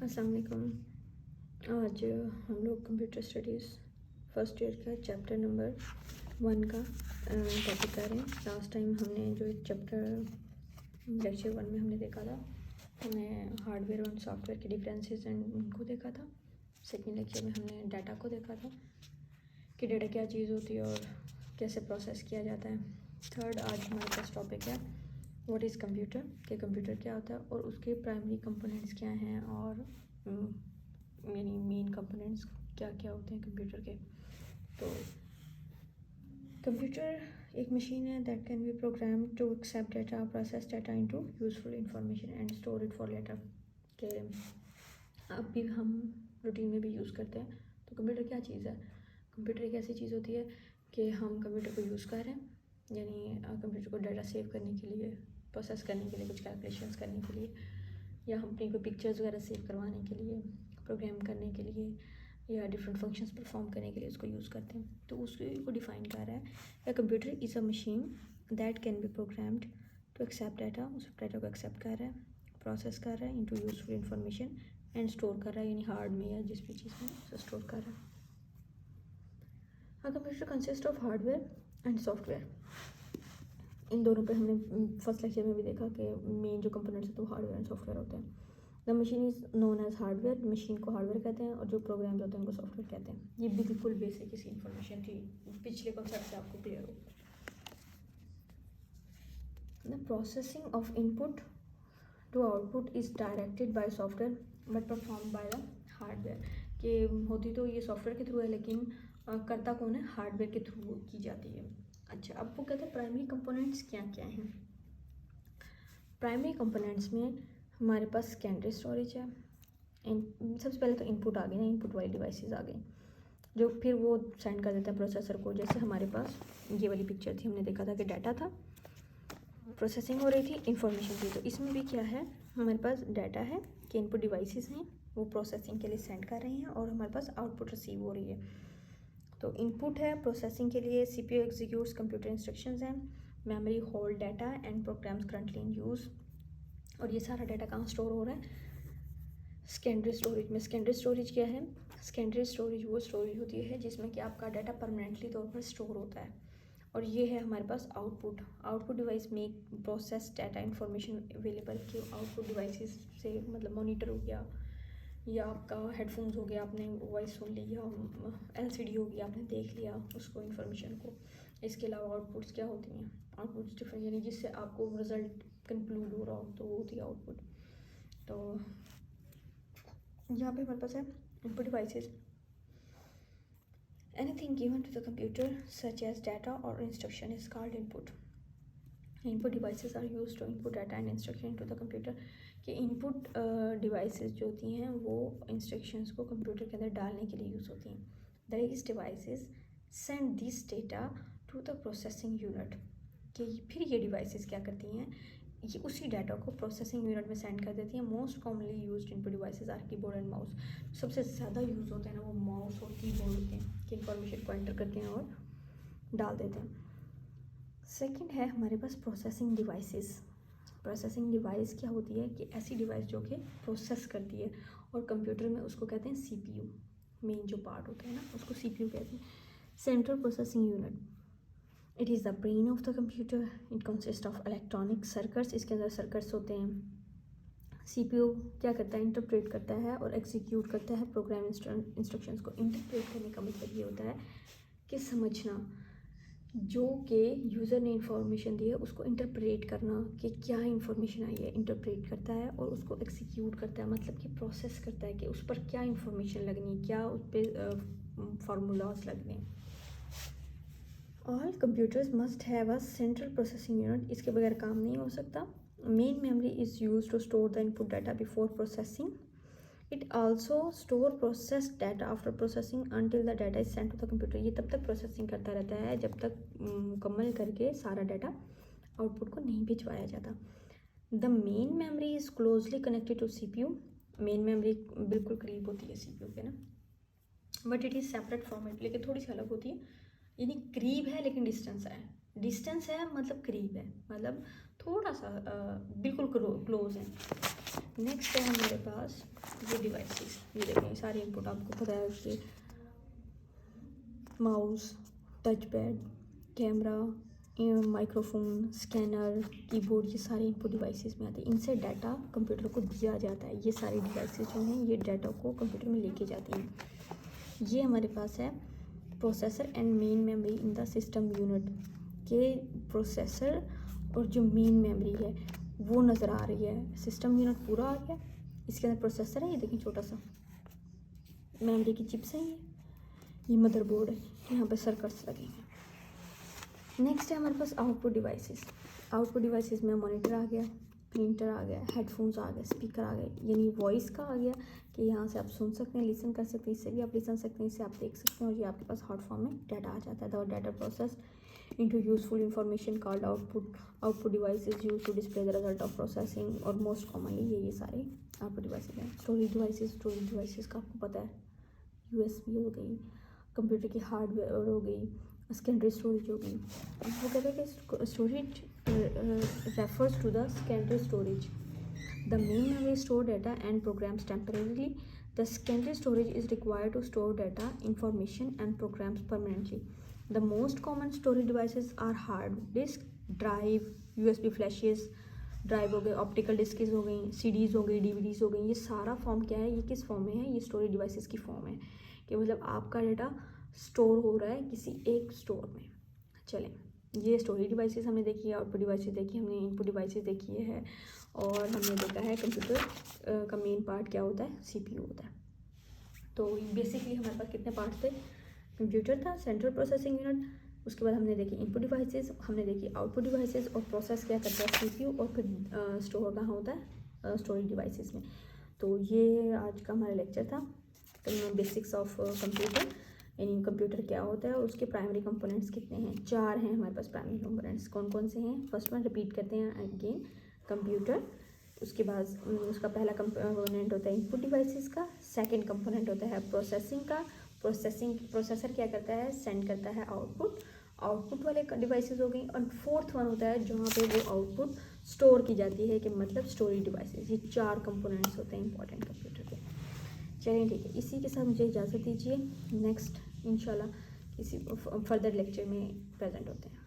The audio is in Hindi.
अस्सलाम वालेकुम। आज हम लोग कंप्यूटर स्टडीज़ फर्स्ट ईयर का चैप्टर नंबर 1 का टॉपिक कर रहे हैं। लास्ट टाइम हमने जो चैप्टर लेक्चर 1 में हमने देखा था, हमने हार्डवेयर और सॉफ्टवेयर के डिफरेंसेस एंड उनको देखा था। सेकेंड लेक्चर में हमने डाटा को देखा था कि डाटा क्या चीज़ होती है और कैसे प्रोसेस किया जाता है। थर्ड आज हमारे पास टॉपिक है व्हाट इज़ कंप्यूटर, कि कंप्यूटर क्या होता है और उसके प्राइमरी कंपोनेंट्स क्या हैं और यानी मेन कंपोनेंट्स क्या क्या होते हैं कंप्यूटर के। तो कंप्यूटर एक मशीन है that can be program to accept data, process data into useful information and store it for later. के अब भी हम रूटीन में भी यूज़ करते हैं। तो कंप्यूटर क्या चीज़ है? कंप्यूटर एक ऐसी चीज़ होती है कि हम कंप्यूटर को यूज़ कर रहे हैं, यानी कंप्यूटर को डाटा सेव करने के लिए, प्रोसेस करने के लिए, कुछ कैलकुलेशंस करने के लिए, या हम अपनी कोई पिक्चर्स वगैरह सेव करवाने के लिए, प्रोग्राम करने के लिए, या डिफरेंट फंक्शंस परफॉर्म करने के लिए उसको यूज़ करते हैं। तो उसको डिफाइन कर रहा है या computer is a machine that can be programmed to accept data, उस डाटा को एक्सेप्ट कर रहा है, प्रोसेस कर रहा है into useful information and store कर रहा है, यानी हार्ड में या जिस भी चीज़ में उसे स्टोर कर रहा है। Computer consist of hardware and software. इन दोनों पे हमने फर्स्ट लेक्चर में भी देखा कि मेन जो कंपोनेंट्स है तो हार्डवेयर एंड सॉफ्टवेयर होते हैं। The machine is known as hardware, machine को हार्डवेयर कहते हैं और जो प्रोग्राम्स होते हैं उनको सॉफ्टवेयर कहते हैं। ये बिल्कुल बेसिक सी इन्फॉर्मेशन थी, पिछले कॉन्सेप्ट से आपको क्लियर हो। The processing of input to output is directed by software but perform by the hardware. कि होती तो ये सॉफ्टवेयर के थ्रू है, लेकिन करता कौन है? हार्डवेयर के थ्रू की जाती है। अच्छा, अब वो कहते हैं प्राइमरी कंपोनेंट्स क्या क्या हैं। प्राइमरी कंपोनेंट्स में हमारे पास सेकेंडरी स्टोरेज है। सबसे पहले तो इनपुट आ गई ना, इनपुट वाली डिवाइसेस आ गई जो फिर वो सेंड कर देते हैं प्रोसेसर को। जैसे हमारे पास ये वाली पिक्चर थी, हमने देखा था कि डाटा था, प्रोसेसिंग हो रही थी, इंफॉर्मेशन थी। तो इसमें भी क्या है, हमारे पास डाटा है कि इनपुट डिवाइसेस हैं, वो प्रोसेसिंग के लिए सेंड कर रही हैं और हमारे पास आउटपुट रिसीव हो रही है। तो इनपुट है प्रोसेसिंग के लिए, सीपीयू एग्जीक्यूट्स कंप्यूटर इंस्ट्रक्शंस हैं, memory hold data and programs currently in use. और ये सारा डाटा कहाँ स्टोर हो रहा है? सेकेंडरी स्टोरेज में। सेकेंडरी स्टोरेज क्या है? सेकेंडरी स्टोरेज वो स्टोरेज होती है जिसमें कि आपका डाटा परमानेंटली तौर पर स्टोर होता है। और ये है हमारे पास आउटपुट। आउटपुट डिवाइस में प्रोसेस डाटा इंफॉर्मेशन अवेलेबल कि आउटपुट डिवाइसेस से मतलब मॉनिटर हो गया, या आपका हेडफोन्स हो गया, आपने वॉइस सुन ली, या एलसीडी हो गया, आपने देख लिया उसको इन्फॉर्मेशन को। इसके अलावा आउटपुट्स क्या होती हैं? आउटपुट्स डिफरेंट, यानी जिससे आपको रिजल्ट कंक्लूड हो रहा हो तो वो होती है आउटपुट। तो यहाँ पे हमारे पास है input devices, anything given to the computer such as data और instruction is called input. Input devices are use to input data and instruction into the computer. कि इनपुट डिवाइसेस जो होती हैं वो इंस्ट्रक्शंस को कंप्यूटर के अंदर डालने के लिए यूज़ होती हैं। These devices send this data to the processing unit. कि फिर ये डिवाइसेस क्या करती हैं, ये उसी डाटा को प्रोसेसिंग यूनिट में सेंड कर देती हैं। Most commonly used input devices are keyboard and mouse. सबसे ज़्यादा यूज़ होते हैं ना वो माउस और कीबोर्ड होते हैं कि इंफॉर्मेशन को एंटर करते हैं और डाल देते हैं। सेकंड है हमारे पास प्रोसेसिंग डिवाइसेस। प्रोसेसिंग डिवाइस क्या होती है? कि ऐसी डिवाइस जो कि प्रोसेस करती है, और कंप्यूटर में उसको कहते हैं सीपीयू। मेन जो पार्ट होता है ना उसको सीपीयू कहते हैं, central processing unit. It is the brain of the computer. It consist of electronic circuits. इसके अंदर सर्किट्स होते हैं। सीपीयू क्या करता है? इंटरप्रेट करता है और एग्जीक्यूट करता है प्रोग्राम इंस्ट्रक्शंस को। इंटरप्रेट करने का मतलब ये होता है कि समझना, जो कि यूज़र ने इंफॉर्मेशन दी है उसको इंटरप्रेट करना कि क्या इंफॉर्मेशन आई है, इंटरप्रेट करता है और उसको एग्जीक्यूट करता है, मतलब कि प्रोसेस करता है कि उस पर क्या इंफॉर्मेशन लगनी, क्या उस पर फार्मूलाज लगने। All computers must have a central processing unit. इसके बगैर काम नहीं हो सकता। Main memory is use to store the input data before processing. It also store process data after processing until the data is send to the computer. ये तब तक प्रोसेसिंग करता रहता है जब तक मुकम्मल करके सारा डाटा आउटपुट को नहीं भिजवाया जाता। The main memory is closely connected to CPU. Main memory बिल्कुल करीब होती है सीपीयू के ना, but it is separate from it, लेकिन थोड़ी सी अलग होती है। यानी करीब है लेकिन डिस्टेंस है। डिस्टेंस है मतलब करीब है, मतलब थोड़ा सा बिल्कुल क्लोज है। नेक्स्ट है हमारे पास ये डिवाइसेस, ये देखें सारे इनपुट आपको पता है कि mouse, touch pad, camera, microphone, scanner, keyboard, ये सारे इनपुट डिवाइसेस में आते हैं। इनसे डाटा कंप्यूटर को दिया जाता है। ये सारी डिवाइसेस जो हैं ये डाटा को कंप्यूटर में लेके जाती हैं। ये हमारे पास है processor and main memory in the system unit के प्रोसेसर और जो मेन मेमोरी है वो नज़र आ रही है। सिस्टम यूनिट पूरा आ गया, इसके अंदर प्रोसेसर है, ये देखिए छोटा सा, मेमोरी की चिप्स हैं, ये मदरबोर्ड है, यहाँ पे सर्किट्स लगेंगे। नेक्स्ट है हमारे पास आउटपुट डिवाइसेस। आउटपुट डिवाइसेस में मॉनिटर आ गया, प्रिंटर आ गया, हेडफोन्स आ गए, स्पीकर आ गए, यानी वॉइस का आ गया कि यहाँ से आप सुन सकते हैं, लिसन कर सकते हैं, इससे भी आप लिसन सकते हैं, इससे आप देख सकते हैं, और ये आपके पास हॉट फॉर्म में डाटा आ जाता है। The data process into useful information called output. Output device is used to display the result of processing और most commonly ये सारे output devices हैं। स्टोरेज डिवाइसेस का आपको पता है, USB हो गई, कंप्यूटर की हार्डवेयर हो गई, सेकेंडरी स्टोरेज हो गई। वो कहते हैं कि storage refers to the secondary storage, the main memory store data and programs temporarily, the secondary storage is required to store data, information and programs permanently. The most common storage devices are hard disk, drive, USB flashes, drive हो गए, ऑप्टिकल डिस्केस हो गई, CDs हो गई, DVDs हो गई। ये सारा फॉर्म क्या है, ये किस फॉर्म में है, ये स्टोरेज डिवाइसेस की फॉर्म है कि मतलब आपका डाटा स्टोर हो रहा है किसी एक स्टोर में। चलें, ये स्टोरेज डिवाइसेस हमने देखी है, आउटपुट डिवाइसेस देखी हमने, इनपुट डिवाइसेस देखी है, और हमने देखा है कंप्यूटर का मेन पार्ट क्या होता है, CPU होता है। तो बेसिकली हमारे पास कितने पार्ट्स थे, कंप्यूटर था, सेंट्रल प्रोसेसिंग यूनिट, उसके बाद हमने देखी इनपुट डिवाइसेस, हमने देखी आउटपुट डिवाइसेस, और प्रोसेस क्या करता है CPU, और फिर स्टोर कहाँ होता है स्टोरेज डिवाइसेस में। तो ये आज का हमारा लेक्चर था, बेसिक्स ऑफ कंप्यूटर, यानी कंप्यूटर क्या होता है और उसके प्राइमरी कंपोनेंट्स कितने हैं। 4 हैं हमारे पास प्राइमरी कंपोनेंट्स, कौन कौन से हैं। फर्स्ट वन रिपीट करते हैं अगेन, कंप्यूटर। उसके बाद उसका पहला कंपोनेंट होता है इनपुट डिवाइसेस का, सेकंड कंपोनेंट होता है प्रोसेसिंग का, प्रोसेसर क्या करता है, सेंड करता है आउटपुट वाले डिवाइसेस हो गई, और फोर्थ वन होता है जहाँ पे वो आउटपुट स्टोर की जाती है, कि मतलब स्टोरेज डिवाइसेस। ये 4 कंपोनेंट्स होते हैं इंपॉर्टेंट कंप्यूटर के। चलिए ठीक है, इसी के साथ मुझे इजाज़त दीजिए, नेक्स्ट इंशाल्लाह किसी फर्दर लेक्चर में प्रेजेंट होते हैं।